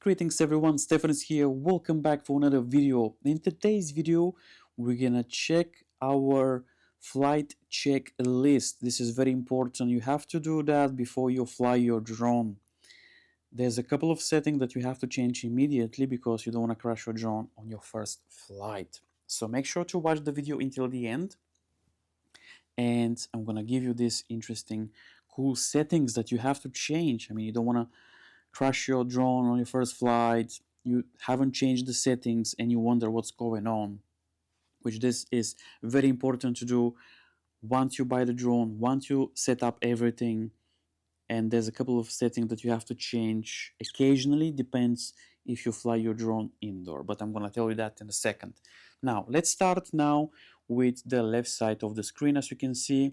Greetings everyone, Stefan is here. Welcome back for another video. In today's video, we're gonna check our flight checklist. This is very important. You have to do that before you fly your drone. There's a couple of settings that you have to change immediately because you don't want to crash your drone on your first flight. So make sure to watch the video until the end. And I'm gonna give you this interesting, cool settings that you have to change. I mean, you don't want to crash your drone on your first flight, you haven't changed the settings and you wonder what's going on, which this is very important to do once you buy the drone, once you set up everything. And there's a couple of settings that you have to change occasionally, depends if you fly your drone indoor, but I'm going to tell you that in a second. Now let's start now with the left side of the screen. As you can see,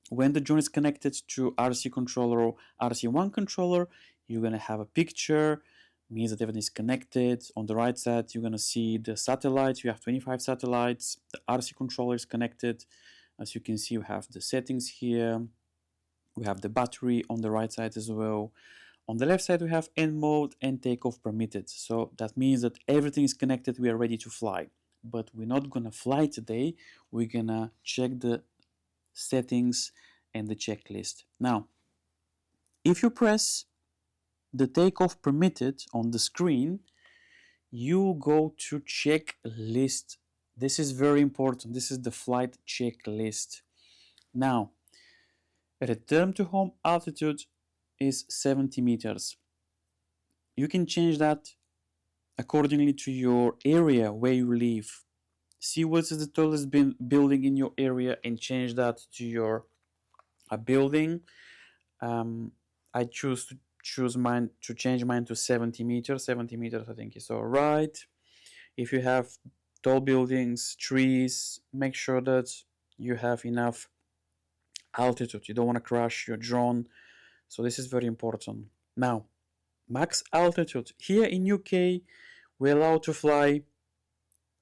when the drone is connected to RC controller or RC1 controller, you're going to have a picture, means that everything is connected. On the right side, you're going to see the satellites. You have 25 satellites. The RC controller is connected. As you can see, we have the settings here. We have the battery on the right side as well. On the left side, we have end mode and takeoff permitted. So that means that everything is connected. We are ready to fly. But we're not going to fly today. We're going to check the settings and the checklist. Now, if you press the takeoff permitted on the screen, you go to checklist. This is very important. This is the flight checklist. Now, return to home altitude is 70 meters. You can change that accordingly to your area where you live. See what is the tallest building in your area and change that to your building. I choose mine to change mine to 70 meters. 70 meters I think is all right. If you have tall buildings, trees, make sure that you have enough altitude. You don't want to crash your drone. So this is very important. Now, max altitude. Here in UK, we're allowed to fly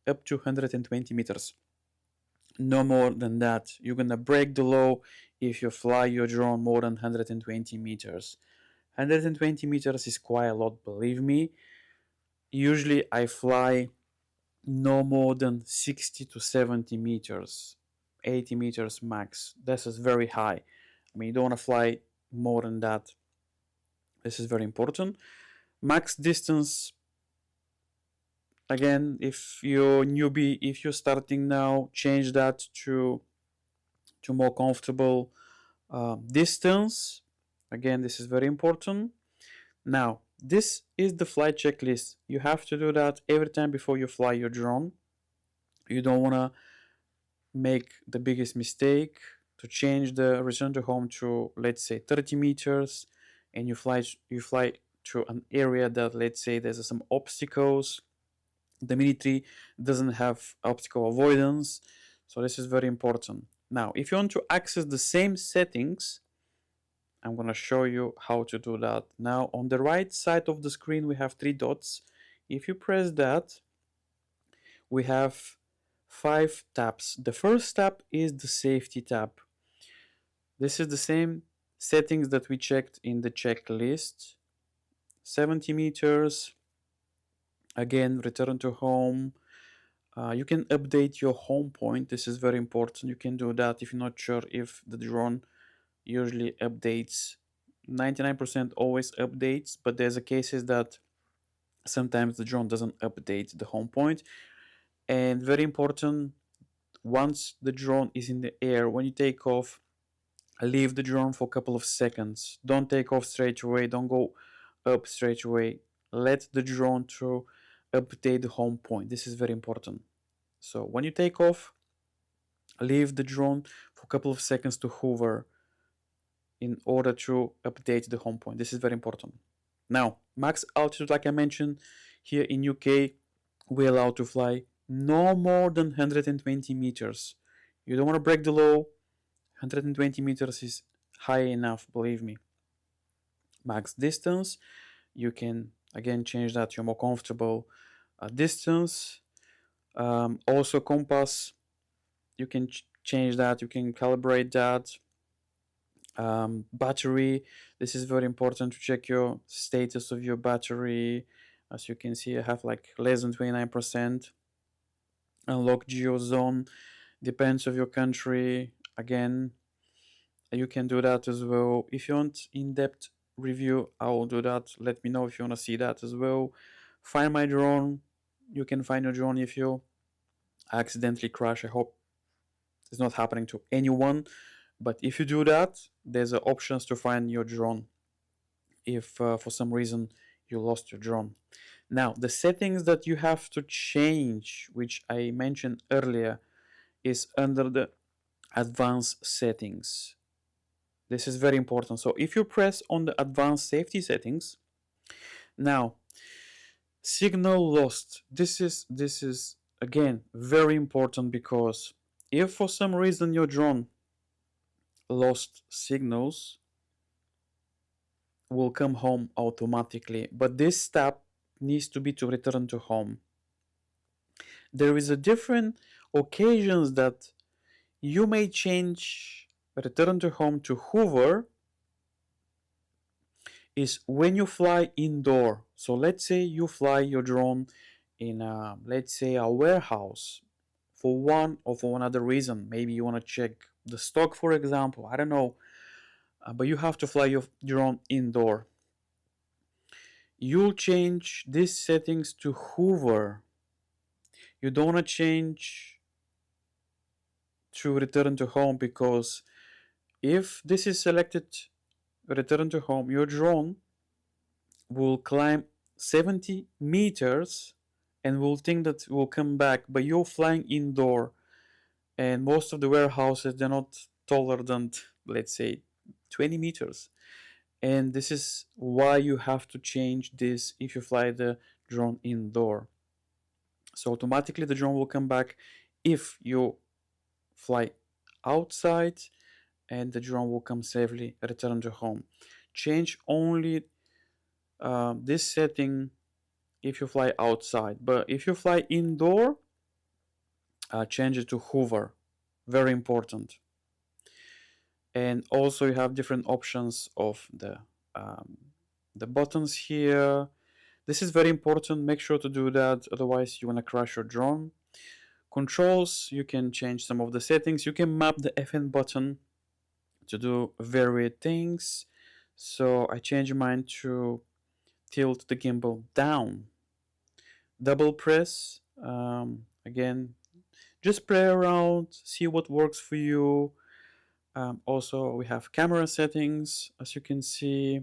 up to 120 meters. No more than that. You're gonna break the law if you fly your drone more than 120 meters. 120 meters is quite a lot, believe me. Usually I fly no more than 60 to 70 meters, 80 meters max. This is very high. I mean, you don't want to fly more than that. This is very important. Max distance, again, if you're newbie, if you're starting now, change that to more comfortable distance. Again, this is very important. Now, this is the flight checklist. You have to do that every time before you fly your drone. You don't want to make the biggest mistake to change the return to home to, let's say, 30 meters, and you fly to an area that, let's say, there's some obstacles. The military doesn't have obstacle avoidance, so this is very important. Now, if you want to access the same settings, I'm going to show you how to do that. Now, on the right side of the screen, we have 3 dots. If you press that, we have 5 tabs. The first tab is the safety tab. This is the same settings that we checked in the checklist. 70 meters. Again, return to home. You can update your home point. This is very important. You can do that if you're not sure if the drone usually updates. 99% always updates, but there's a cases that sometimes the drone doesn't update the home point. And very important, once the drone is in the air, when you take off, leave the drone for a couple of seconds. Don't take off straight away. Don't go up straight away. Let the drone to update the home point. This is very important. So when you take off, leave the drone for a couple of seconds to hover in order to update the home point. This is very important. Now, max altitude, like I mentioned, here in UK, we're allowed to fly no more than 120 meters. You don't want to break the law. 120 meters is high enough, believe me. Max distance, you can again change that to a more comfortable distance. Also compass, you can change that, you can calibrate that. Battery, this is very important to check your status of your battery. As you can see, I have like less than 29%. Unlock geo zone, depends of your country. Again, you can do that as well. If you want in-depth review, I will do that. Let me know if you want to see that as well. Find my drone. You can find your drone if you accidentally crash. I hope it's not happening to anyone, but if you do that, there's options to find your drone if for some reason you lost your drone. Now, the settings that you have to change, which I mentioned earlier, is under the advanced settings. This is very important. So if you press on the advanced safety settings, now signal lost. This is again very important, because if for some reason your drone lost signals, will come home automatically, but this step needs to be to return to home. There is a different occasions that you may change return to home to hover is when you fly indoor. So let's say you fly your drone in let's say a warehouse for one or for another reason. Maybe you want to check the stock, for example. I don't know, but you have to fly your drone indoor. You'll change these settings to hover. You don't want to change to return to home, because if this is selected return to home, your drone will climb 70 meters and will think that will come back, but you're flying indoor, and most of the warehouses, they're not taller than, let's say, 20 meters. And this is why you have to change this if you fly the drone indoor. So automatically the drone will come back if you fly outside, and the drone will come safely return to home. Change only this setting if you fly outside, but if you fly indoor, change it to hover. Very important. And also you have different options of the buttons here. This is very important. Make sure to do that, otherwise you want to crash your drone. Controls, you can change some of the settings. You can map the FN button to do varied things. So I changed mine to tilt the gimbal down. Double press, again, just play around, see what works for you. Also, we have camera settings, as you can see,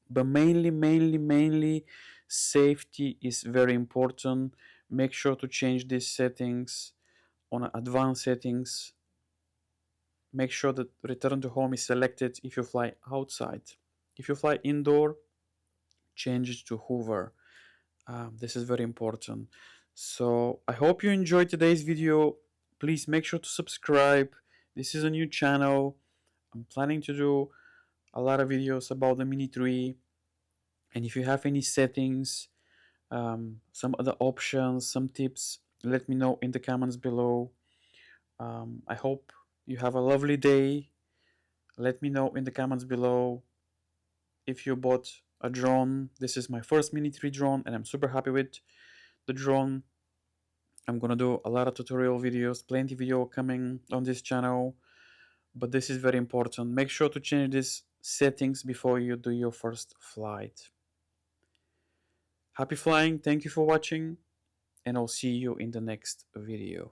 but mainly, safety is very important. Make sure to change these settings on advanced settings. Make sure that return to home is selected if you fly outside. If you fly indoor, change it to hover. This is very important. So I hope you enjoyed today's video. Please make sure to subscribe. This is a new channel. I'm planning to do a lot of videos about the Mini 3. And if you have any settings, some other options, some tips, let me know in the comments below. I hope you have a lovely day. Let me know in the comments below if you bought a drone. This is my first Mini 3 drone, and I'm super happy with the drone. I'm gonna do a lot of tutorial videos, plenty video coming on this channel, but this is very important. Make sure to change these settings before you do your first flight. Happy flying, thank you for watching, and I'll see you in the next video.